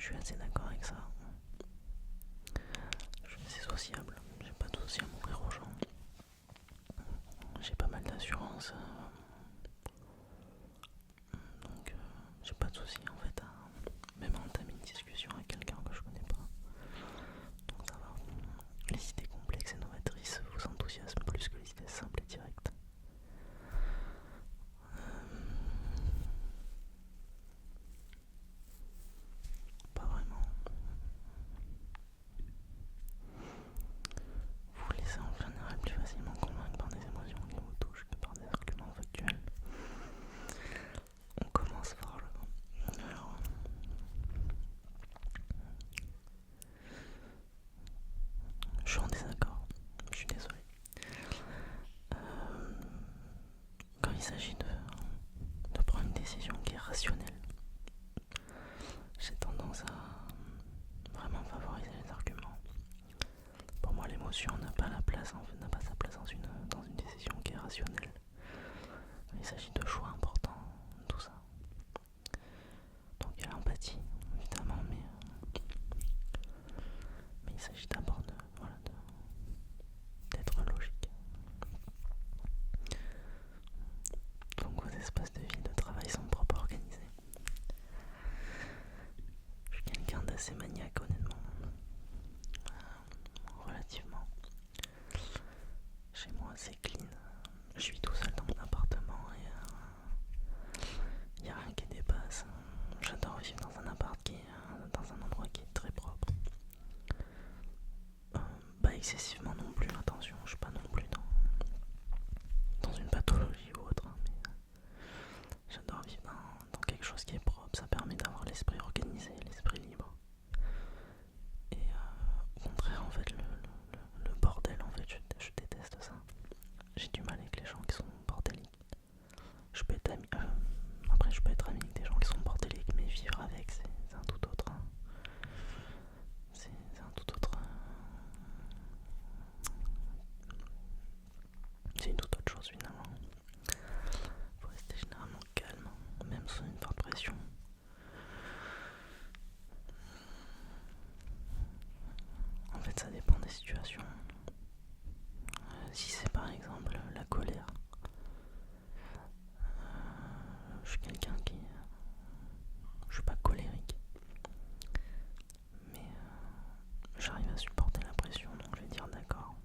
suis assez d'accord avec ça. Je suis assez sociable, j'ai pas de soucis à m'ouvrir aux gens. J'ai pas mal d'assurance, donc j'ai pas de soucis en fait à même entamer une discussion avec quelqu'un que je connais pas. Donc ça va. Les idées complexes et novatrices vous enthousiasment plus que les idées simples et directes. Pas vraiment. Vous vous laissez en général plus facilement convaincre par des émotions qui vous touchent que par des arguments factuels. On commence fort là. Alors, je suis en désaccord. Je suis désolé. Quand il s'agit de prendre une décision qui est rationnelle, j'ai tendance à vraiment favoriser les arguments. Pour moi, l'émotion n'a pas la place, en fait, n'a pas sa place dans une décision qui est rationnelle. Il s'agit de choix importants, tout ça. Donc il y a l'empathie, évidemment, mais il s'agit d'abord d'être logique. Donc vos espaces de vie, de travail sont propres, organisés. Je suis quelqu'un d'assez maniaque, honnêtement. Relativement. Chez moi, c'est clean. Je suis tout seul dans mon appartement et il n'y a rien qui dépasse. J'adore vivre dans un appart dans un endroit qui est très propre. Pas excessivement non plus, attention, je suis pas non plus dans une pathologie ou autre, mais j'adore vivre dans quelque chose qui est propre. Ça permet d'avoir l'esprit organisé, l'esprit libre. Et au contraire, en fait, le bordel, en fait, je déteste ça. J'ai du mal avec les gens qui sont bordéliques. Je peux être après, je peux être ami avec des gens qui sont bordéliques, mais vivre avec, c'est un tout autre. C'est un tout autre. C'est une toute autre chose finalement. Faut rester généralement calme, même sous une forte pression. En fait, ça dépend des situations. Si c'est par exemple la colère, je suis quelqu'un je suis pas colérique, mais j'arrive à supporter la pression, donc je vais dire d'accord.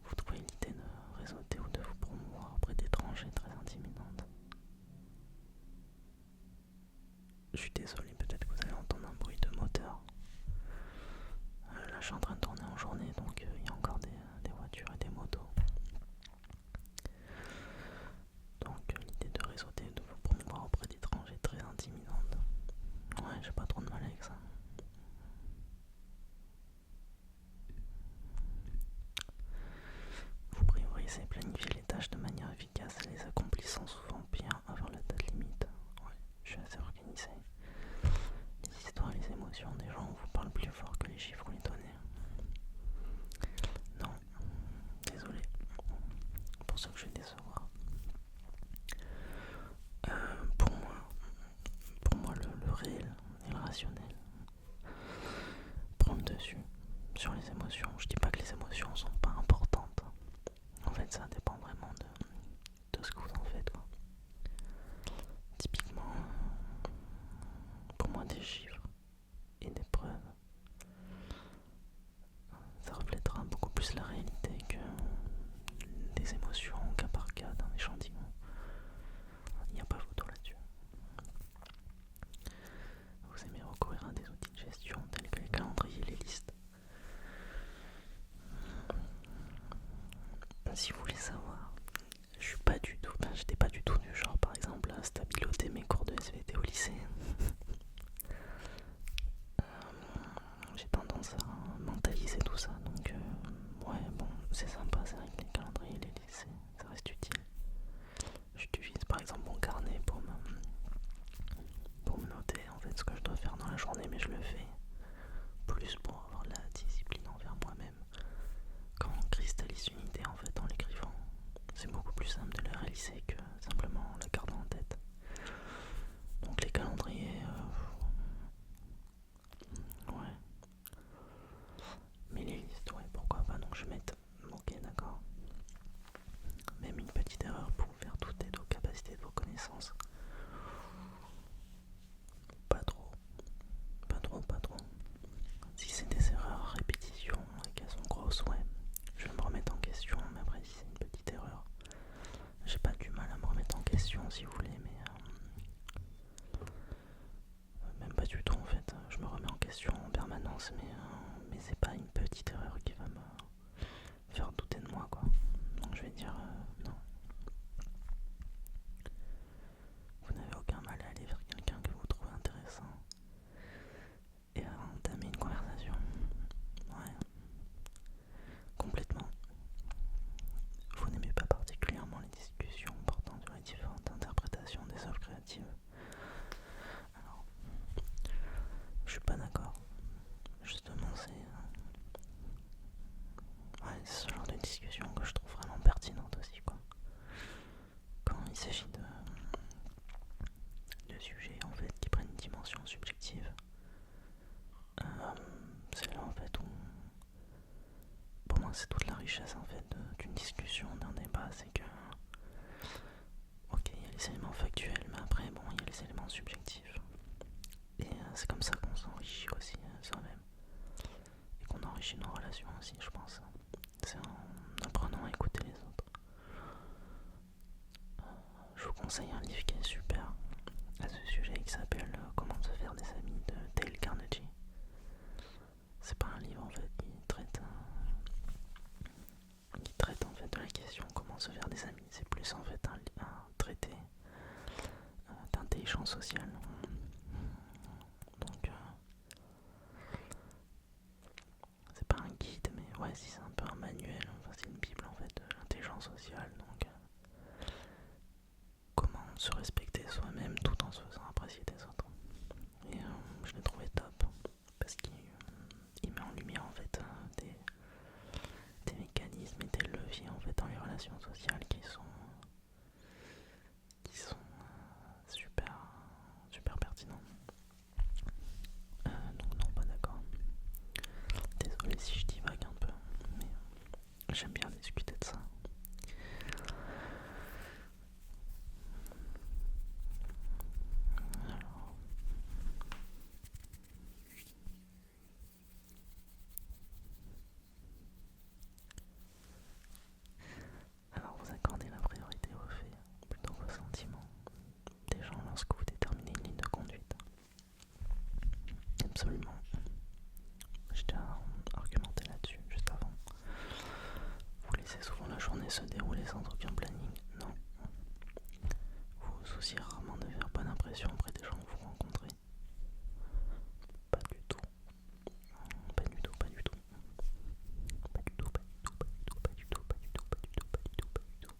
Vous trouvez l'idée de réseauter ou de vous promouvoir auprès d'étrangers très intimidante. Je suis désolé, peut-être que vous allez entendre un bruit de moteur. Là, je suis en train de tourner en journée, donc il y a encore des voitures et des motos. Donc l'idée de réseauter, de vous promouvoir auprès d'étrangers est très intimidante. Ouais, j'ai pas trop de mal avec ça. Vous priorisez et planifiez les tâches de manière efficace, les accomplissant souvent bien avant la date limite. Ouais, je suis assez organisé. pense, mais c'est pas une petite erreur qui va me faire douter de moi, quoi. Donc je vais dire non. Vous n'avez aucun mal à aller vers quelqu'un que vous trouvez intéressant et à entamer une conversation. Ouais, complètement. Vous n'aimez pas particulièrement les discussions portant sur les différentes interprétations des œuvres créatives. Alors, je suis pas d'accord. Justement, ouais, c'est ce genre de discussion que je trouve vraiment pertinente aussi, quoi. Quand il s'agit de sujets en fait qui prennent une dimension subjective, c'est là en fait où, pour moi, c'est toute la richesse en fait d'une discussion, d'un débat, c'est que ok, il y a les éléments factuels, mais après bon, il y a les éléments subjectifs. Et c'est comme ça qu'on s'enrichit aussi soi-même. Et qu'on enrichit nos relations aussi, je pense. C'est en apprenant à écouter les autres. Je vous conseille un livre qui est super à ce sujet qui s'appelle Comment se faire des amis de Dale Carnegie. C'est pas un livre en fait qui traite en fait de la question comment se faire des amis. C'est plus en fait un traité d'intelligence sociale. Donc c'est pas un guide, mais ouais, si c'est un peu un manuel, enfin c'est une bible en fait de l'intelligence sociale. Donc comment se respecter soi-même tout en se faisant apprécier des autres. Et je l'ai trouvé top parce qu'il met en lumière en fait des mécanismes et des leviers en fait dans les relations sociales qui sont super super pertinents. Donc non, pas d'accord. Désolé si je divague un peu, mais j'aime bien discuter de ça. Alors vous accordez la priorité aux faits plutôt qu'aux sentiments des gens lorsque vous déterminez une ligne de conduite. Absolument. J'ai déjà argumenté là-dessus juste avant. Vous laissez souvent la journée se dérouler sans aucun planning. Non. Vous vous souciez rarement de faire bonne impression auprès des gens que vous rencontrez. Pas du tout. Pas du tout, pas du tout. Pas du tout, pas du tout, pas du tout, pas du tout, pas du tout, pas du tout, pas du tout, pas du tout.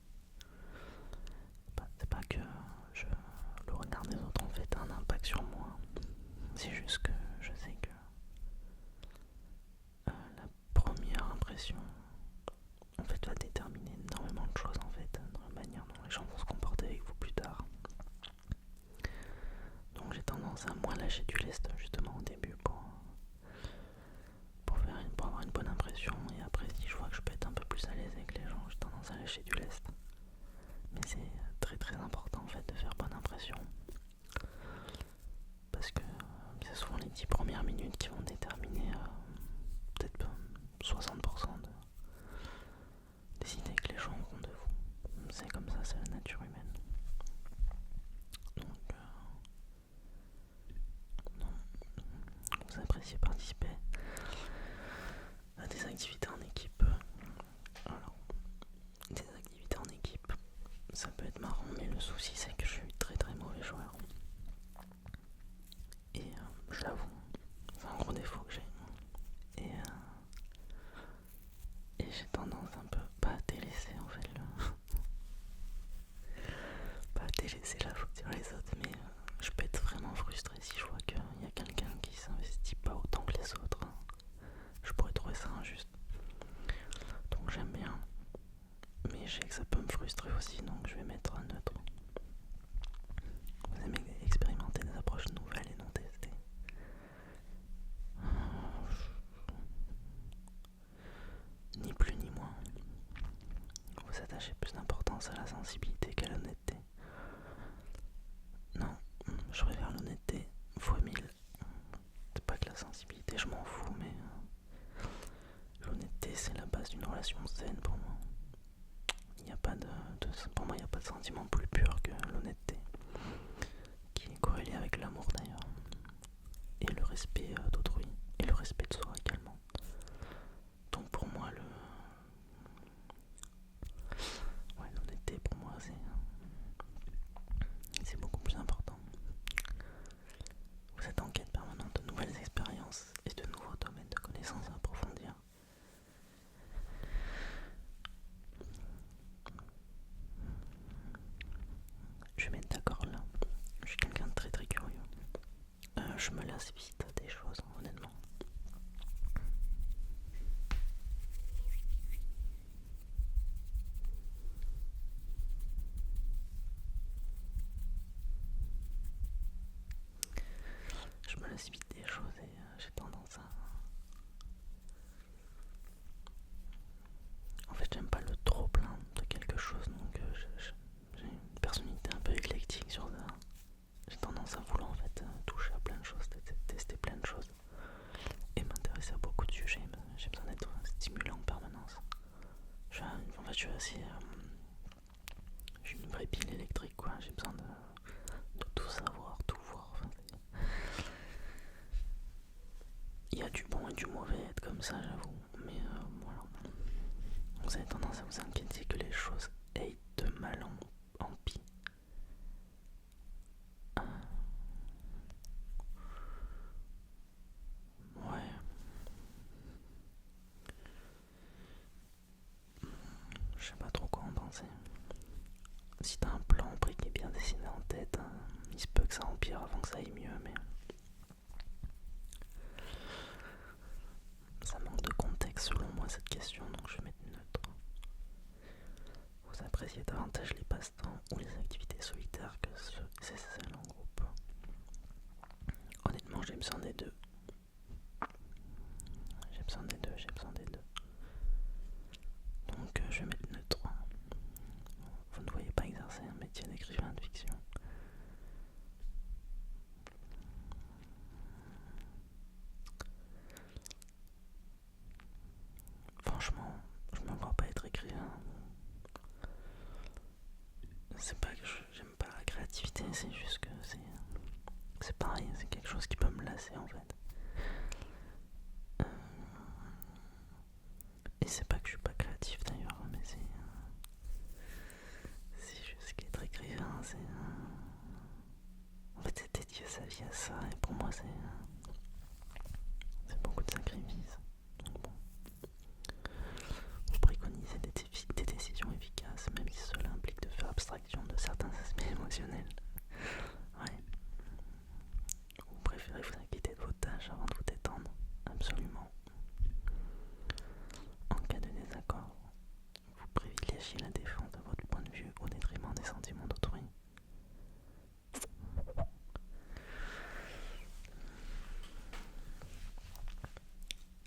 C'est pas que le regard des autres en fait a un impact sur moi. C'est juste que je sais que la première impression en fait va déterminer énormément de choses en fait dans la manière dont les gens vont se comporter avec vous plus tard. Donc j'ai tendance à moins lâcher du lest justement au début pour avoir une bonne impression, et après si je vois que je peux être un peu plus à l'aise avec les gens, j'ai tendance à lâcher du lest. Mais c'est très très important en fait de faire bonne impression, parce que c'est souvent les 10 premières minutes qui vont déterminer peut-être 60% des idées que les gens auront de vous. C'est comme ça, c'est la nature humaine. Donc non, vous appréciez participer à des activités en équipe. Alors, des activités en équipe, ça peut être marrant, mais le souci c'est que je suis très très mauvais joueur. Et je l'avoue, c'est un gros défaut que j'ai. Et j'ai tendance un peu, pas à délaisser en fait pas à délaisser la faute sur les autres, mais je peux être vraiment frustré si je vois qu'il y a quelqu'un qui s'investit pas autant que les autres. Je pourrais trouver ça injuste. Donc j'aime bien, mais je sais que ça peut me frustrer aussi, donc je vais mettre un neutre. Vous aimez expérimenter des approches nouvelles et non testées. Ni plus ni moins. Vous attachez plus d'importance à la sensibilité qu'à l'honnêteté. Non, je préfère l'honnêteté fois 1000. C'est pas que la sensibilité, je m'en fous, mais l'honnêteté c'est la base d'une relation saine pour moi. Il n'y a pas pour moi il n'y a pas de sentiment plus pur que l'honnêteté, qui est corrélé avec l'amour d'ailleurs, et le respect d'autrui, et le respect de je me lasse vite des choses, honnêtement. Je me lasse vite des choses et j'ai tendance à... En fait, j'aime pas le trop plein de quelque chose, donc j'ai une personnalité un peu éclectique sur ça. J'ai tendance à vouloir en fait toucher à plein de choses, tester plein de choses et m'intéresser à beaucoup de sujets. J'ai besoin d'être stimulé en permanence. En fait, je suis assez... j'ai une vraie pile électrique, quoi. J'ai besoin de tout savoir, tout voir. Enfin, il y a du bon et du mauvais être comme ça, j'avoue. Mais voilà. Vous avez tendance à vous inquiéter que les choses aillent de mal en pis. Ouais. Je sais pas trop quoi en penser. Si t'as un plan qui est bien dessiné en tête, il se peut que ça empire avant que ça aille mieux, mais ça manque de contexte selon moi cette question, donc je vais mettre neutre. Vous appréciez davantage les passe-temps ou les activités solitaires que celles en groupe? Honnêtement, j'ai besoin des deux. J'ai besoin des deux. Donc je vais mettre neutre. Vous ne voyez pas exercer un métier d'écrivain de fiction. Franchement, je me vois pas être écrivain. C'est pas que j'aime pas la créativité, c'est juste que c'est pareil, c'est quelque chose qui peut me lasser en fait. Et c'est pas que je suis pas créatif d'ailleurs, mais c'est juste qu'être écrivain, en fait c'est dédié sa vie à ça, et pour moi c'est beaucoup de sacrifices. Donc bon, vous préconisez des décisions efficaces, même si cela implique de faire abstraction de certains aspects émotionnels. Ouais. Vous préférez vous inquiéter de vos tâches avant de vous détendre? Absolument. En cas de désaccord, vous privilégiez la défense de votre point de vue au détriment des sentiments d'autrui.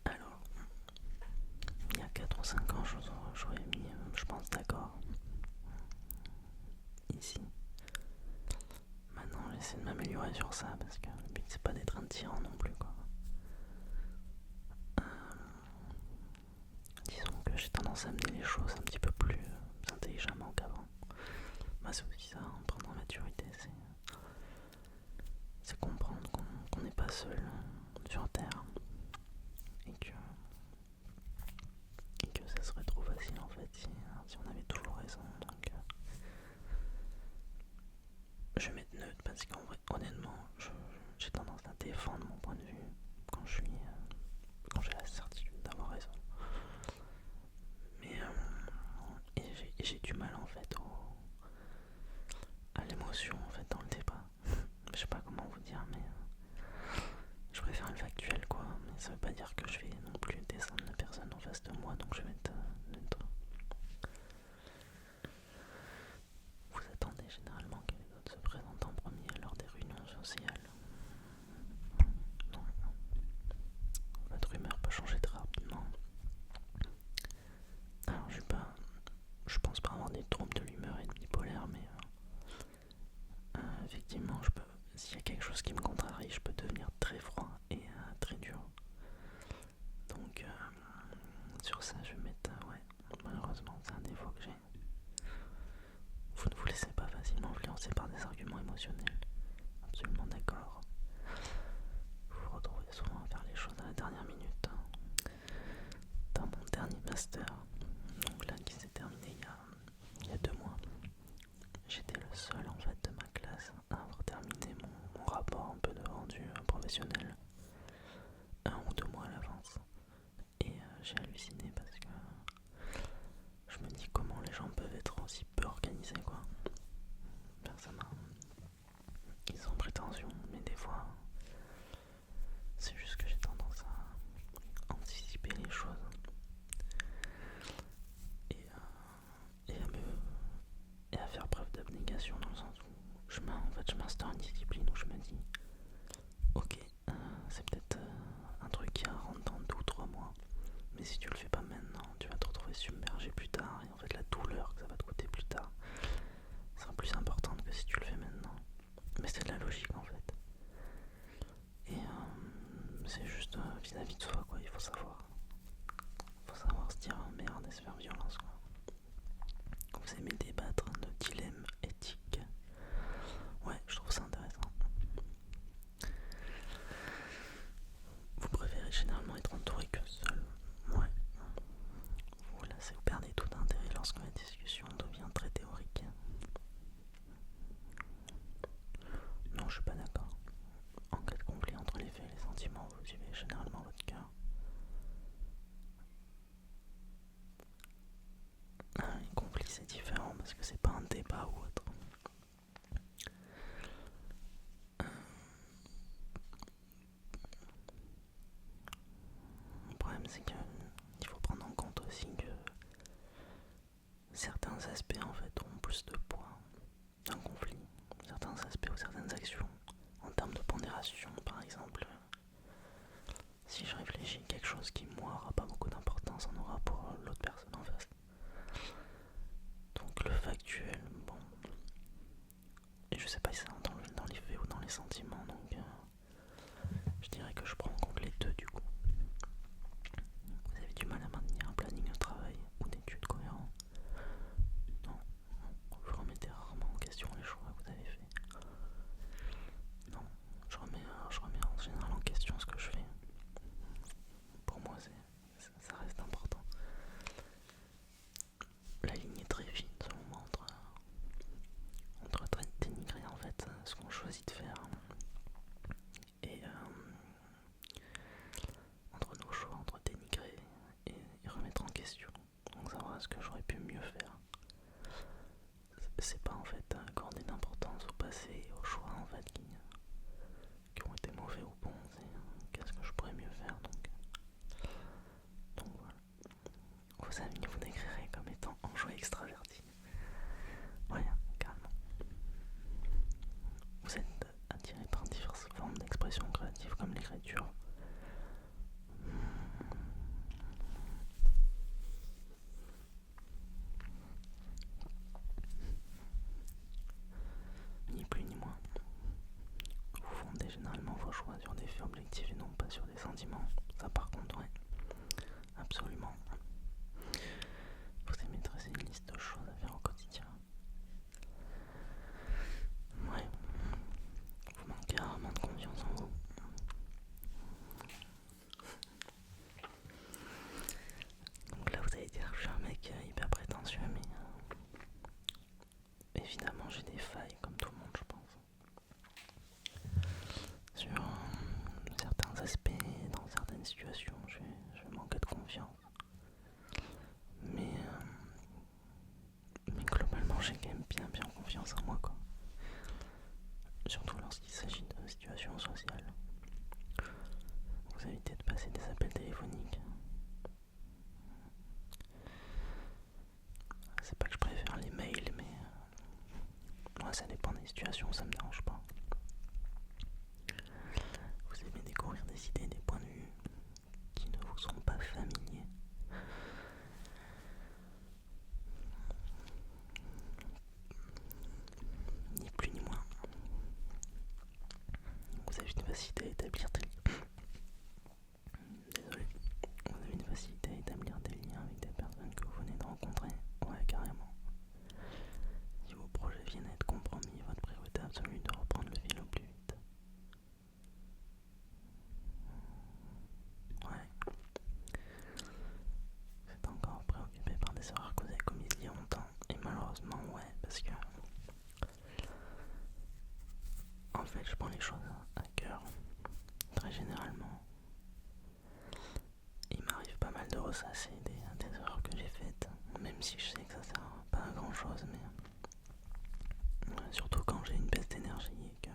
Alors, il y a 4 ou 5 ans, j'aurais mis, je pense, d'accord. Ici. Maintenant, j'essaie de m'améliorer sur ça parce que le but c'est pas d'être un tyran non plus, quoi. Disons que j'ai tendance à mener les choses un petit peu plus intelligemment qu'avant. Bah, c'est aussi ça, en prendre en maturité, c'est comprendre qu'on n'est pas seul sur Terre et que ça serait trop facile en fait si on avait toujours raison. Donc, je vais mettre neutre parce qu'en vrai, honnêtement, j'ai tendance à défendre mon point de vue quand j'ai la certitude d'avoir raison. Mais j'ai du mal en fait à l'émotion en fait dans le débat. Je sais pas comment vous dire, mais je préfère le factuel, quoi. Mais ça veut pas dire que je vais non plus descendre la personne en face de moi, donc je vais être neutre. Vous attendez généralement que les autres se présentent en premier lors des réunions sociales? Non. Votre humeur peut changer très rapidement. Alors je pense pas avoir des troubles de l'humeur et de bipolaire, mais effectivement, s'il y a quelque chose qui me contrarie, je peux devenir très froid et très dur. Donc sur ça, je vais mettre ouais. Malheureusement, c'est un défaut que j'ai. Vous ne vous laissez pas facilement influencer par des arguments émotionnels. Absolument d'accord. Vous vous retrouvez souvent à faire les choses à la dernière minute. Dans mon dernier master, donc là qui s'est terminé il y a 2 mois, j'étais le seul en fait de ma classe à avoir terminé mon rapport un peu de rendu professionnel 1 ou 2 mois à l'avance. Et j'ai halluciné parce que je me dis comment les gens peuvent être aussi peu organisés, quoi. Ils ont prétention, mais des fois vie objective et non pas sur des sentiments. Ça par contre, ouais, absolument. Vous aimez dresser une liste de choses à faire au quotidien. Ouais, vous manquez rarement de confiance en vous. Donc là vous allez dire que je suis un mec hyper prétentieux, mais évidemment j'ai des failles comme tout le monde je pense. Sur certains aspects, dans certaines situations, je vais manquer de confiance. Mais globalement j'ai quand même bien confiance en moi quoi. Surtout lorsqu'il s'agit de situations sociales. Vous évitez de passer des appels téléphoniques. C'est pas que je préfère les mails, mais ouais, ça dépend des situations, ça me dérange pas. Vous aimez découvrir des idées, des points de vue qui ne vous sont pas familiers. Ni plus ni moins. Vous avez une facilité à établir des liens. Désolé. Vous avez une facilité à établir des liens avec des personnes que vous venez de rencontrer. Ouais, carrément. Si vos projets viennent à être compromis, votre priorité absolue est de reprendre le fil au plus vite. Ouais. Vous êtes encore préoccupé par des erreurs que vous avez commises il y a longtemps. Et malheureusement, ouais, parce que en fait, je prends les choses à cœur. Très généralement. Il m'arrive pas mal de ressasser des erreurs que j'ai faites, même si je sais que ça sert pas à grand chose, mais surtout quand j'ai une baisse d'énergie et que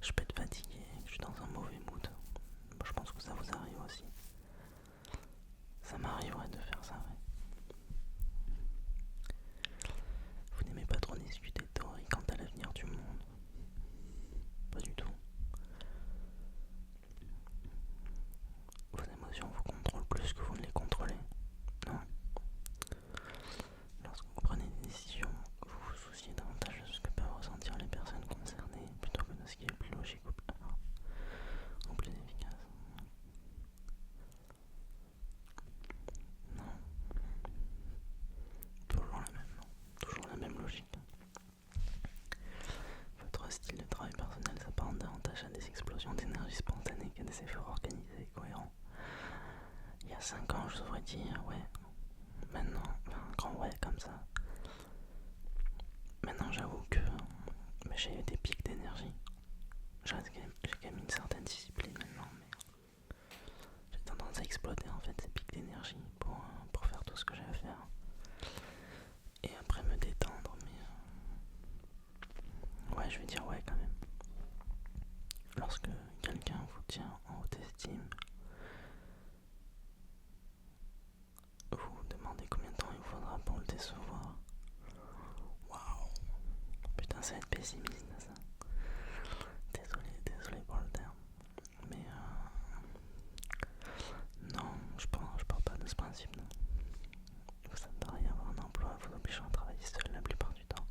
je peux être fatigué et que je suis dans un mauvais mood. Je pense que ça vous arrive aussi. Ça m'arriverait de faire ça, ouais. Vous n'aimez pas trop discuter de théorie quant à l'avenir du monde? Pas du tout. Vos émotions vous contrôlent plus que vous ne les contrôlez? Non. Lorsque vous prenez des décisions, vous vous souciez davantage de ce que peuvent ressentir les personnes concernées plutôt que de ce qui est le plus logique ou plus efficace. Non. Toujours la même logique. Votre style de travail personnel s'apparente davantage à des explosions d'énergie spontanée qu'à des efforts organisés et cohérents. Il y a 5 ans, je devrais dire ouais. Maintenant, un grand ouais comme ça. Maintenant, j'avoue que j'ai eu des pics d'énergie. J'ai quand même une certaine discipline maintenant, mais j'ai tendance à exploiter en fait ces pics d'énergie pour faire tout ce que j'ai à faire. Et après me détendre, mais ouais, je vais dire ouais quand même. Lorsque quelqu'un vous tient en haute estime, vous vous demandez combien de temps il vous faudra pour le décevoir. Waouh. Putain, ça va être pessimiste ça. Désolé pour le terme. Mais non, je pars pas de ce principe, non. Vous adorez avoir un emploi vous obligeant à travailler seul la plupart du temps.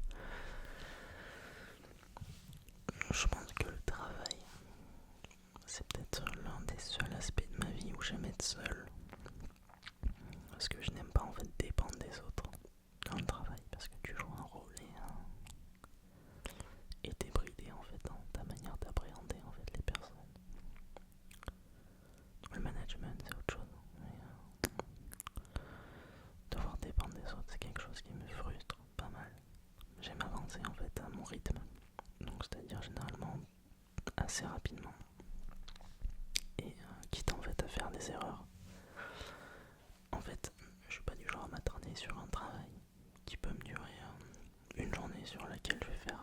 Je pense que le travail, c'est peut-être l'un des seuls aspects de ma vie où j'aime être seul. Parce que je n'aime pas en fait dépendre des autres dans le travail, parce que tu joues un rôle et t'es bridé en fait dans ta manière d'appréhender en fait les personnes. Le management c'est autre chose, mais devoir dépendre des autres c'est quelque chose qui me frustre pas mal. J'aime avancer en fait à mon rythme, donc c'est-à-dire généralement assez rapidement, et quitte en fait à faire des erreurs. En fait, je suis pas du genre à m'attarder sur un travail qui peut me durer une journée sur laquelle je vais faire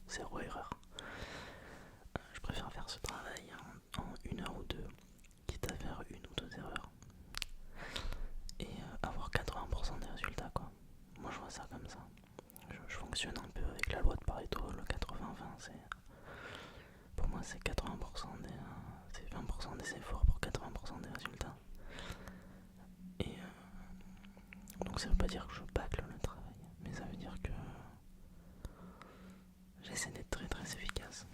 0 erreur. Je préfère faire ce travail en 1 heure ou 2, quitte à faire 1 ou 2 erreurs et avoir 80% des résultats quoi. Moi je vois ça comme ça. Je fonctionne un peu avec la loi de Pareto, le 80-20, pour moi c'est 80% c'est 20% des efforts pour 80% des résultats. Et donc ça veut pas dire que je bâcle le travail, mais ça veut dire que j'essaie d'être très très efficace.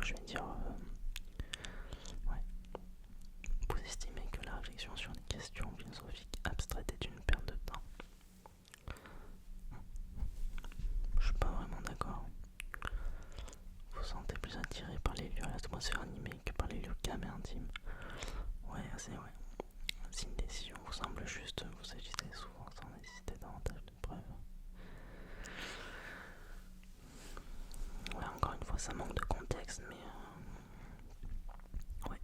je vais dire ouais. Vous estimez que la réflexion sur des questions philosophiques abstraites est une perte de temps? Je suis pas vraiment d'accord. Vous vous sentez plus attiré par les lieux à l'atmosphère animée que par les lieux calmes et intimes? Ouais, c'est vrai. Si une décision vous semble juste, vous agissez souvent sans nécessiter davantage de preuves. Ouais, encore une fois, ça manque de contexte, mais ouais.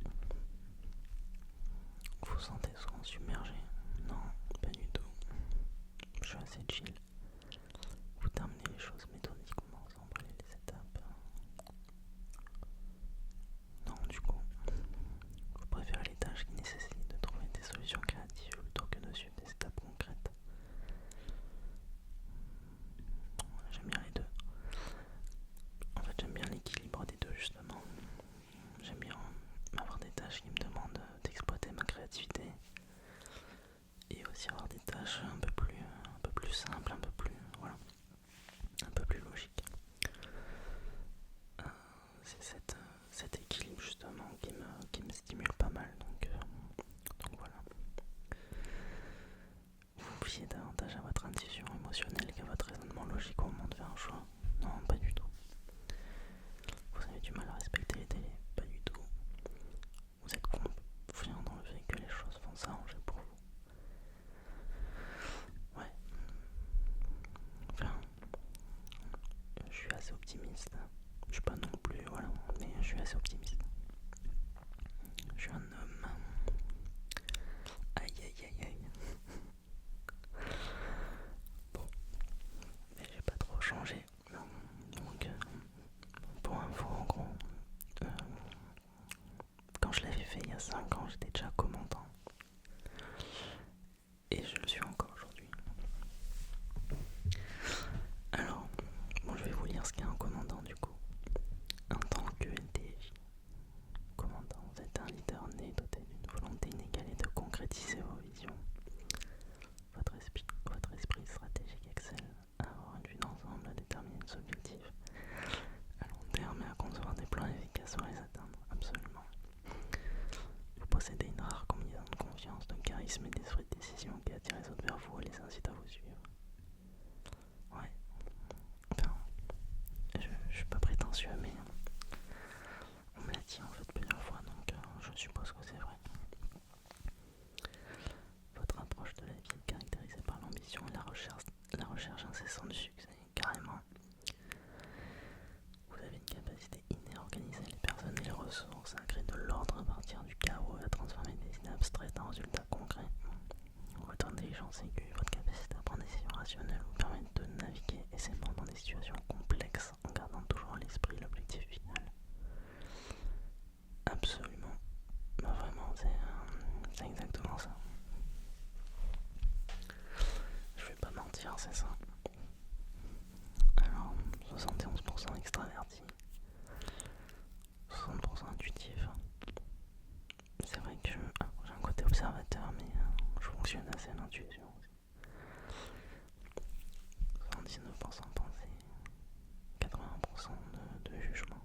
Vous vous sentez souvent submergé? Non, pas du tout. Je suis assez chill. Vous terminez les choses méthodiquement sans brûler les étapes. Non, du coup, vous préférez les tâches qui nécessitent de trouver des solutions créatives plutôt que de suivre des étapes concrètes. J'aime bien les deux. En fait, j'aime bien l'équilibre des deux, justement. J'aime bien avoir des tâches qui me demandent d'exploiter ma créativité et aussi avoir des tâches un peu plus simples, voilà, un peu plus logiques. C'est cet équilibre justement qui me stimule pas mal, donc voilà. Vous vous fiez davantage à votre intuition émotionnelle qu'à votre raisonnement logique au moment de faire un choix? Non, pas du tout. Vous avez du mal à respecter les délais? Pas du tout. Vous êtes confiant dans le fait que les choses vont s'arranger pour vous? Ouais. Enfin, je suis assez optimiste. Je suis pas non plus, voilà, mais je suis assez optimiste. Je suis un homme. Aïe aïe aïe aïe. Bon, mais j'ai pas trop changé. Donc, pour info, en gros, quand je l'avais fait il y a 5 ans, j'étais déjà commandant. Et je le suis encore aujourd'hui. Alors, bon, je vais vous lire ce qu'est un commandant du coup. En tant que LTJ, commandant, vous êtes un leader né doté d'une volonté inégalée de concrétiser vos visions. Votre esprit stratégique excelle à avoir une vue d'ensemble, à déterminer des objectifs à long terme et à concevoir des plans efficaces pour les atteindre, absolument. Vous possédez une rare combinaison de confiance, de charisme et d'esprit de décision qui attire les autres vers vous et les incite à vous suivre. Ouais, enfin, je suis pas prétentieux, mais on me l'a dit en fait plusieurs fois, donc je suppose que c'est vrai. Votre approche de la vie est caractérisée par l'ambition et la recherche incessante du succès, carrément. Vous avez une capacité innée à organiser les personnes et les ressources, à créer de l'ordre à partir du chaos et à transformer des idées abstraites en résultats concrets. Votre intelligence aiguë, votre capacité à prendre des décisions rationnelles vous permettent de naviguer aisément dans des situations complexes en gardant toujours à l'esprit l'objectif final. Absolument. Bah vraiment, c'est exactement ça. Je vais pas mentir, c'est ça. Alors, 71% extraverti, 60% intuitif. C'est vrai que j'ai un côté observateur, mais je fonctionne assez à l'intuition aussi. 79% pensée, 80% de jugement.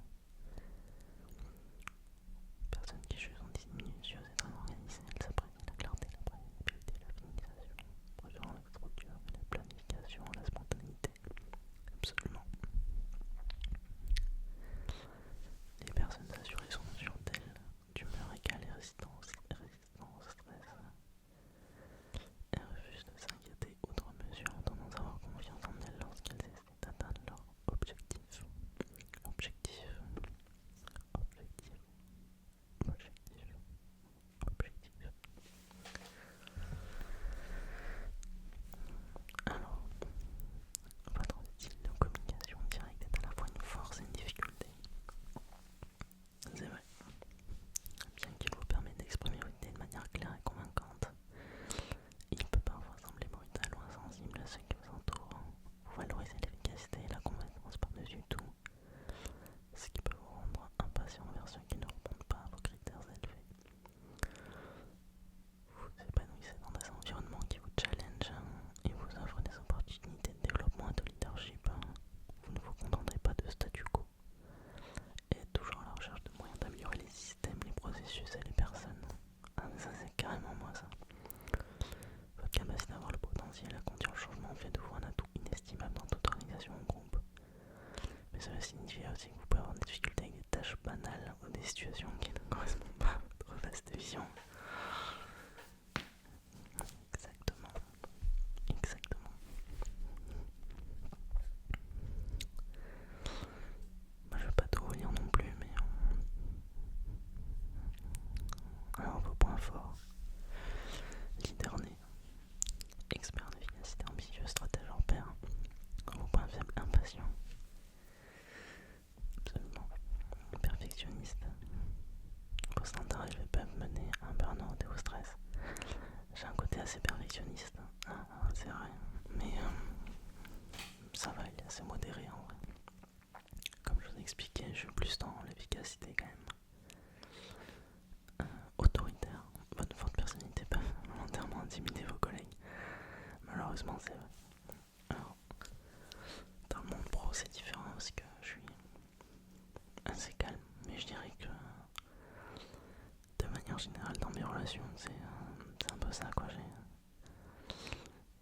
Personne qui juge en 10 minutes, est très organisée, elle s'apprécie la clarté, la prévisibilité, la finalisation, préférant la structure, la planification, la spontanéité. Absolument. ça va signifier aussi que vous pouvez avoir des difficultés avec des tâches banales ou des situations qui ne correspondent pas à votre vaste vision. Exactement. Exactement. Moi je vais pas tout relire non plus, mais alors vos points forts: leader né, expert en efficacité, ambitieux, stratège hors pair. Vos points faibles: impatient, absolument, perfectionniste. Vos standards élevés peuvent mener à un burn-out et au stress. J'ai un côté assez perfectionniste, c'est vrai, mais ça va, il est assez modéré en vrai. Comme je vous ai expliqué, je suis plus dans l'efficacité quand même. Autoritaire, votre forte personnalité peut volontairement intimider vos collègues. Malheureusement, c'est vrai. Alors, dans le monde pro, c'est différent parce que je suis assez calme, mais je dirais que de manière générale, dans mes relations, c'est un peu ça quoi.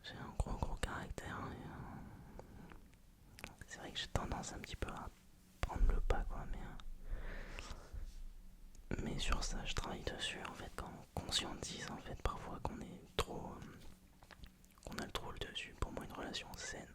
J'ai un gros caractère et c'est vrai que j'ai tendance un petit peu à prendre le pas quoi, mais sur ça je travaille dessus en fait, quand on conscientise en fait parfois qu'on est trop qu'on a le trop le dessus. Pour moi une relation saine